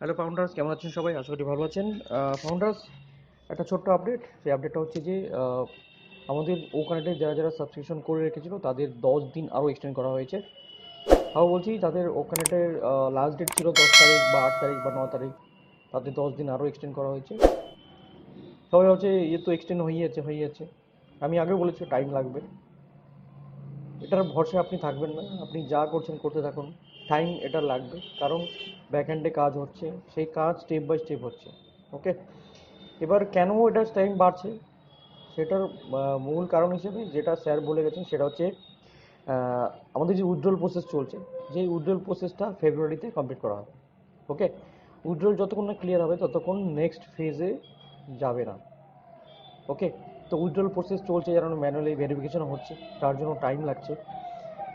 Hello founders, কেমন আছেন সবাই? আশা করি ভালো আছেন। ফাউন্ডার্স, একটা ছোট্ট আপডেট। সেই আপডেটটা হচ্ছে যে আমাদের ও কানেক্টে যারা যারা সাবস্ক্রিপশন করে রেখেছিল তাদের 10 দিন আরও এক্সটেন্ড করা হয়েছে। তাও বলছি, তাদের ও কানেক্টের লাস্ট ডেট ছিল 10 তারিখ বা 8 তারিখ বা 9 তারিখ, তাদের 10 দিন আরও এক্সটেন্ড করা হয়েছে। সবাই ভাবছে এ তো এক্সটেন্ড হয়ে যাচ্ছে। আমি আগেও বলেছি টাইম লাগবে। এটার ভরসায় আপনি থাকবেন না, আপনি যা করছেন করতে থাকুন। টাইম এটা লাগবে, কারণ ব্যাকহ্যান্ডে কাজ হচ্ছে, সেই কাজ স্টেপ বাই স্টেপ হচ্ছে। ওকে, এবার কেন এটা টাইম বাড়ছে সেটার মূল কারণ হিসেবে যেটা স্যার বলে গেছেন সেটা হচ্ছে আমাদের যে উজ্জ্বল প্রসেস চলছে, যে উজ্জ্বল প্রসেসটা ফেব্রুয়ারিতে কমপ্লিট করা হবে। ওকে, উজ্জ্বল যতক্ষণ না ক্লিয়ার হবে ততক্ষণ নেক্সট ফেজে যাবে না। ওকে, তো উজ্জ্বল প্রসেস চলছে, যেন ম্যানুয়ালি ভেরিফিকেশন হচ্ছে, তার জন্য টাইম লাগছে।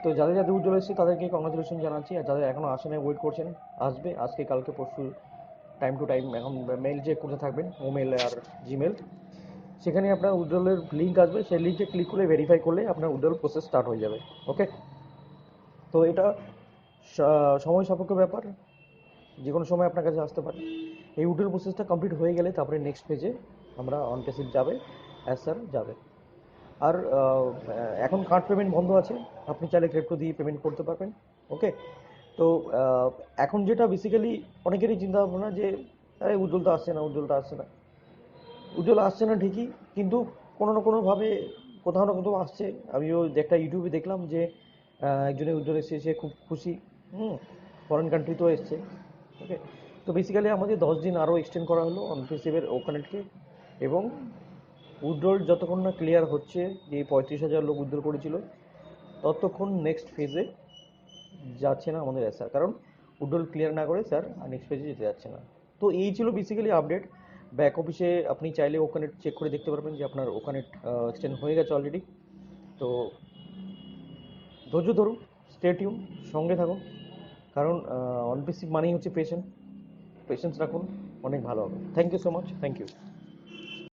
তো যাদের যাদের উজ্জ্বল এসেছে তাদেরকে কংগ্রাচুলেশন জানাচ্ছি, আর যাদের এখনও আসে না ওয়েট করছেন, আসবে আজকে কালকে পরশু, টাইম টু টাইম। এখন মেল চেক করতে থাকবেন, ওমেল আর জিমেল, সেখানে আপনার উজ্জ্বলের লিঙ্ক আসবে, সেই লিঙ্কে ক্লিক করে ভেরিফাই করলে আপনার উজ্জ্বল প্রসেস স্টার্ট হয়ে যাবে। ওকে, তো এটা সময় সাপেক্ষ ব্যাপার, যে কোনো সময় আপনার কাছে আসতে পারে। এই উজ্জ্বল প্রসেসটা কমপ্লিট হয়ে গেলে তারপরে নেক্সট পেজে আমরা অন পেসিভ যাবে, অ্যাজ স্যার যাবে। আর এখন কার্ড পেমেন্ট বন্ধ আছে, আপনি চাইলে ক্রিপ্টো দিয়ে পেমেন্ট করতে পারবেন। ওকে, তো এখন যেটা বেসিক্যালি অনেকেরই চিন্তা ভাবনা যে আরে উজ্জ্বলতা আসছে না, উজ্জ্বলতা আসছে না। উজ্জ্বল আসছে না ঠিকই, কিন্তু কোনো না কোনোভাবে কোথাও না কোথাও আসছে। আমিও একটা ইউটিউবে দেখলাম যে একজনের উজ্জ্বল এসছে, সে খুব খুশি। ফরেন কান্ট্রিতেও এসছে। ওকে, তো বেসিক্যালি আমাদের 10 দিন আরও এক্সটেন্ড করা হলো অনফিসিভের ওখানেটকে। এবং উজ্জ্বল যতক্ষণ না ক্লিয়ার হচ্ছে, যে 35,000 লোক উজ্জ্বল করেছিল, ততক্ষণ নেক্সট ফেজে যাচ্ছে না আমাদের স্যার, কারণ উড্ডল ক্লিয়ার না করে স্যার নেক্সট পেজে যেতে যাচ্ছে না। তো এই ছিল বেসিক্যালি আপডেট। ব্যাক অফিসে আপনি চাইলে ওখানে চেক করে দেখতে পারবেন যে আপনার ওখানে এক্সটেন্ড হয়ে গেছে অলরেডি। তো ধৈর্য ধরুন, স্টে টিউন, সঙ্গে থাকুন, কারণ অনপিসি মানেই হচ্ছে পেশেন্স রাখুন, অনেক ভালো হবে। Thank you so much, thank you.